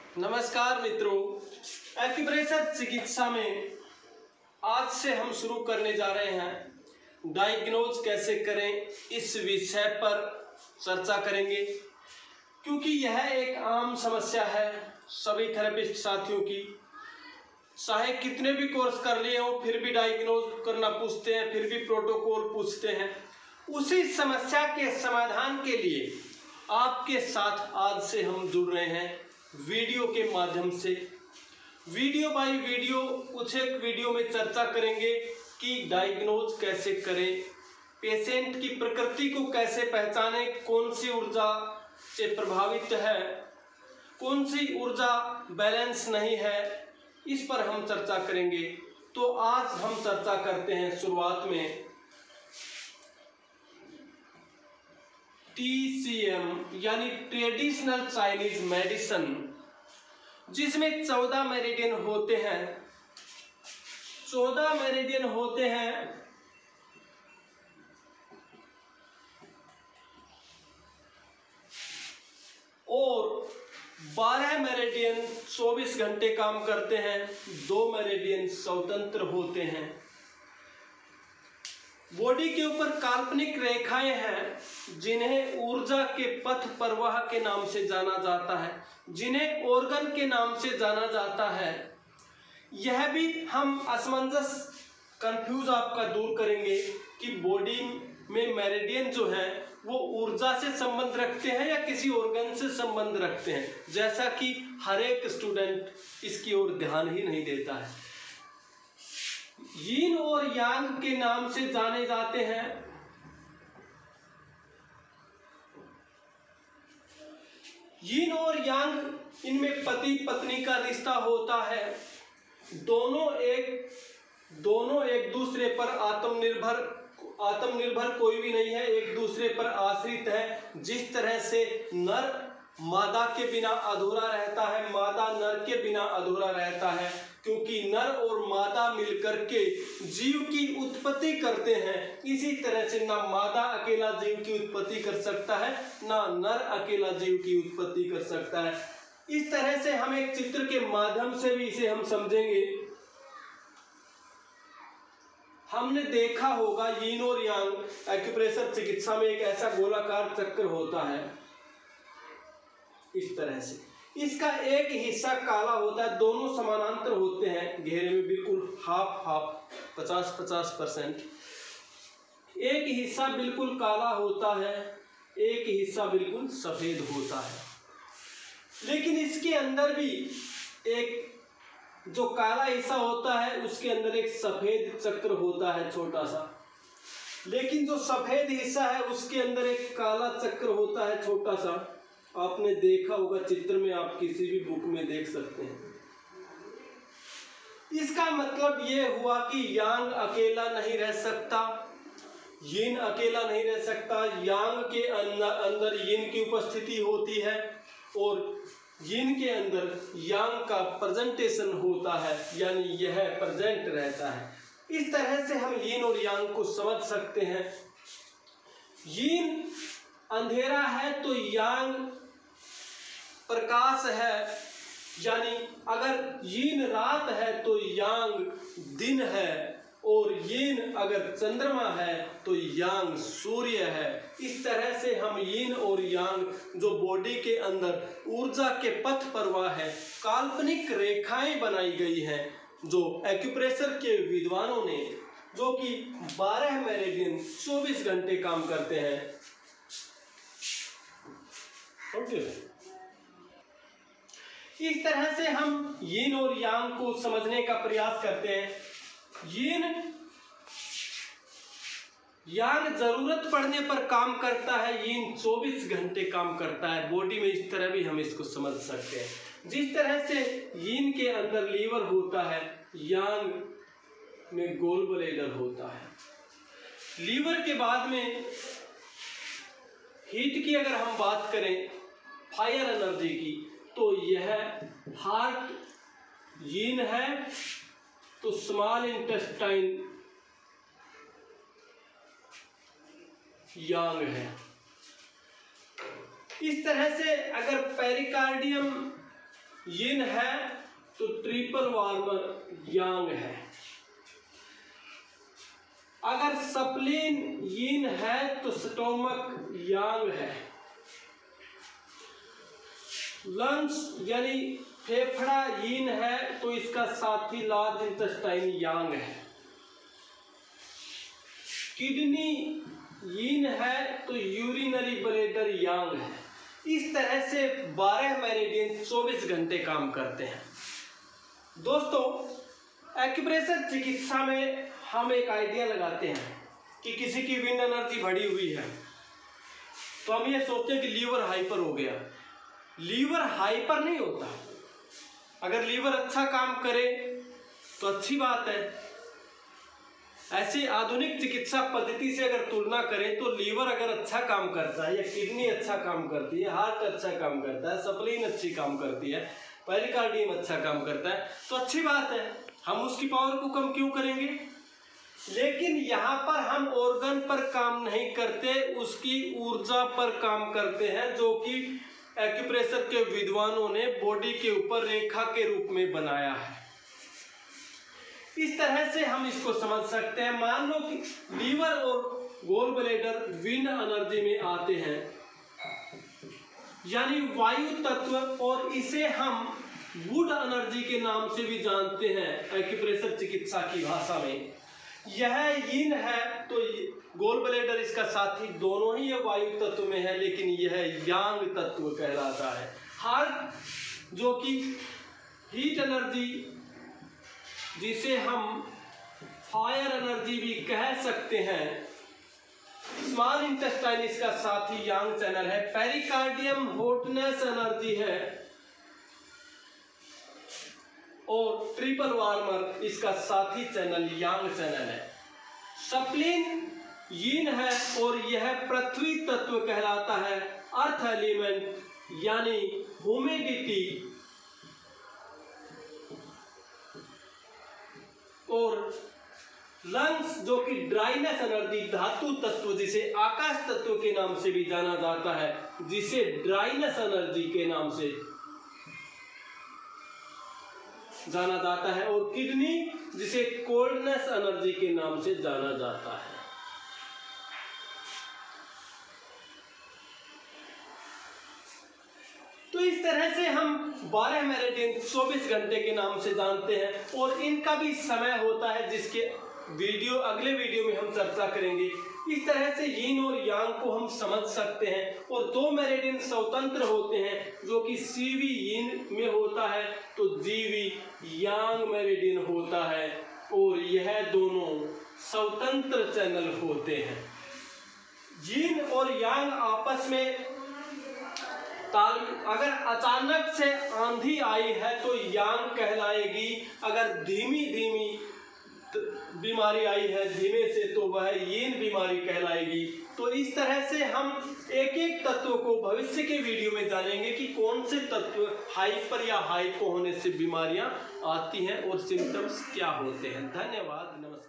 नमस्कार मित्रों, एक्यूप्रेशर चिकित्सा में आज से हम शुरू करने जा रहे हैं डायग्नोज कैसे करें, इस विषय पर चर्चा करेंगे। क्योंकि यह एक आम समस्या है सभी थेरेपिस्ट साथियों की। चाहे कितने भी कोर्स कर लिए हो फिर भी डायग्नोज करना पूछते हैं, फिर भी प्रोटोकॉल पूछते हैं। उसी समस्या के समाधान के लिए आपके साथ आज से हम जुड़ रहे हैं वीडियो के माध्यम से। वीडियो बाय वीडियो कुछ एक वीडियो में चर्चा करेंगे कि डायग्नोज कैसे करें, पेशेंट की प्रकृति को कैसे पहचानें, कौन सी ऊर्जा से प्रभावित है, कौन सी ऊर्जा बैलेंस नहीं है, इस पर हम चर्चा करेंगे। तो आज हम चर्चा करते हैं शुरुआत में TCM यानी ट्रेडिशनल चाइनीज मेडिसिन, जिसमें 14 मेरिडियन होते हैं। 14 मेरिडियन होते हैं और 12 मेरिडियन 24 घंटे काम करते हैं, 2 मेरिडियन स्वतंत्र होते हैं। बॉडी के ऊपर काल्पनिक रेखाएं हैं जिन्हें ऊर्जा के पथ प्रवाह के नाम से जाना जाता है, जिन्हें ऑर्गन के नाम से जाना जाता है। यह भी हम असमंजस कंफ्यूज आपका दूर करेंगे कि बॉडी में मेरिडियन जो है वो ऊर्जा से संबंध रखते हैं या किसी ऑर्गन से संबंध रखते हैं, जैसा कि हर एक स्टूडेंट इसकी ओर ध्यान ही नहीं देता है। यीन और यांग के नाम से जाने जाते हैं। यीन और यांग, इनमें पति पत्नी का रिश्ता होता है। दोनों एक दूसरे पर आत्मनिर्भर कोई भी नहीं है, एक दूसरे पर आश्रित है। जिस तरह से नर मादा के बिना अधूरा रहता है, मादा नर के बिना अधूरा रहता है, क्योंकि नर और मादा मिलकर के जीव की उत्पत्ति करते हैं। इसी तरह से ना मादा अकेला जीव की उत्पत्ति कर सकता है, ना नर अकेला जीव की उत्पत्ति कर सकता है। इस तरह से हम एक चित्र के माध्यम से भी इसे हम समझेंगे। हमने देखा होगा यीन और यांग एक्यूप्रेशर चिकित्सा में एक ऐसा गोलाकार चक्र होता है इस तरह से। इसका एक हिस्सा काला होता है, दोनों समानांतर होते हैं घेरे में, बिल्कुल हाफ 50-50%। एक हिस्सा बिल्कुल काला होता है, एक हिस्सा बिल्कुल सफेद होता है। लेकिन इसके अंदर भी एक जो काला हिस्सा होता है उसके अंदर एक सफेद चक्र होता है छोटा सा। लेकिन जो सफेद हिस्सा है उसके अंदर एक काला चक्र होता है छोटा सा। आपने देखा होगा चित्र में, आप किसी भी बुक में देख सकते हैं। इसका मतलब ये हुआ कि यांग अकेला नहीं रह सकता, यीन अकेला नहीं रह सकता। यांग के अंदर यीन की उपस्थिति होती है और यीन के अंदर यांग का प्रेजेंटेशन होता है, यानी यह प्रेजेंट रहता है। इस तरह से हम यीन और यांग को समझ सकते हैं। यीन अंधेरा है तो यांग प्रकाश है, यानी अगर यीन रात है तो यांग दिन है, और यीन अगर चंद्रमा है तो यांग सूर्य है। इस तरह से हम यीन और यांग, जो बॉडी के अंदर ऊर्जा के पथ प्रवाह है, काल्पनिक रेखाएं बनाई गई हैं जो एक्यूप्रेशर के विद्वानों ने, जो कि 12 मेरिडियन 24 घंटे काम करते हैं। ओके, इस तरह से हम यीन और यांग को समझने का प्रयास करते हैं। यीन यांग जरूरत पड़ने पर काम करता है, यीन 24 घंटे काम करता है बॉडी में। इस तरह भी हम इसको समझ सकते हैं। जिस तरह से यीन के अंदर लीवर होता है, यांग में गोल ब्लैडर होता है। लीवर के बाद में हीट की अगर हम बात करें, फायर एनर्जी की, तो यह हार्ट यीन है तो स्मॉल इंटेस्टाइन यांग है। इस तरह से अगर पेरिकार्डियम यिन है तो ट्रिपल वार्मर यांग है। अगर स्प्लीन यिन है तो स्टोमक यांग है। लंग्स यानी फेफड़ा यिन है तो इसका साथी लार्ज इंटेस्टाइन यांग है। किडनी यिन है तो यूरिनरी ब्लैडर यांग है। इस तरह से 12 मेरिडियन 24 घंटे काम करते हैं। दोस्तों, एक्यूप्रेशर चिकित्सा में हम एक आइडिया लगाते हैं कि किसी की विंड एनर्जी बढ़ी हुई है तो हम ये सोचते हैं कि लीवर हाइपर हो गया। लीवर हाइपर नहीं होता। अगर लीवर अच्छा काम करे तो अच्छी बात है। ऐसी आधुनिक चिकित्सा पद्धति से अगर तुलना करें तो लीवर अगर अच्छा काम करता है या किडनी अच्छा काम करती है, हार्ट अच्छा काम करता है, स्प्लीन अच्छी काम करती है, पेरिकार्डियम अच्छा काम करता है तो अच्छी बात है। हम उसकी पावर को कम क्यों करेंगे? लेकिन यहाँ पर हम ऑर्गन पर काम नहीं करते, उसकी ऊर्जा पर काम करते हैं, जो कि एक्यूप्रेशर के विद्वानों ने बॉडी के ऊपर रेखा के रूप में बनाया है। इस तरह से हम इसको समझ सकते हैं। मान लो कि लीवर और गोल ब्लैडर विंड एनर्जी में आते हैं, यानी वायु तत्व, और इसे हम वुड एनर्जी के नाम से भी जानते हैं एक्यूप्रेशर चिकित्सा की भाषा में। यह यिन है तो गोल ब्लैडर इसका साथी, दोनों ही ये वायु तत्व में है, लेकिन यह यांग तत्व कहलाता है। हार्ट जो कि हीट एनर्जी, जिसे हम फायर एनर्जी भी कह सकते हैं, स्मॉल इंटेस्टाइन इसका साथी यांग चैनल है। पेरिकार्डियम हॉटनेस एनर्जी है और ट्रिपल वार्मर इसका साथी चैनल यांग चैनल है। स्प्लीन यिन है और यह पृथ्वी तत्व कहलाता है। अर्थ एलिमेंट यानी ह्यूमिडिटी, और लंग्स जो कि ड्राइनेस एनर्जी, धातु तत्व जिसे आकाश तत्व के नाम से भी जाना जाता है, जिसे ड्राइनेस एनर्जी के नाम से जाना जाता है, और किडनी जिसे कोल्डनेस एनर्जी के नाम से जाना जाता है। तो इस तरह से हम 12 मेरिडियन 24 घंटे के नाम से जानते हैं, और इनका भी समय होता है जिसके अगले वीडियो में हम चर्चा करेंगे। इस तरह से यिन और यांग को हम समझ सकते हैं, और 2 मेरिडियन स्वतंत्र होते हैं, जो कि सीवी यिन में होता है तो जीवी यांग मेरिडियन होता है, और यह दोनों स्वतंत्र चैनल होते हैं। यिन और यांग आपस में अगर अचानक से आंधी आई है तो यांग कहलाएगी, अगर धीमी धीमी बीमारी आई है धीमे से तो वह यिन बीमारी कहलाएगी। तो इस तरह से हम एक एक तत्व को भविष्य के वीडियो में जानेंगे कि कौन से तत्व हाइपर या हाइपो होने से बीमारियां आती हैं और सिम्टम्स क्या होते हैं। धन्यवाद, नमस्कार।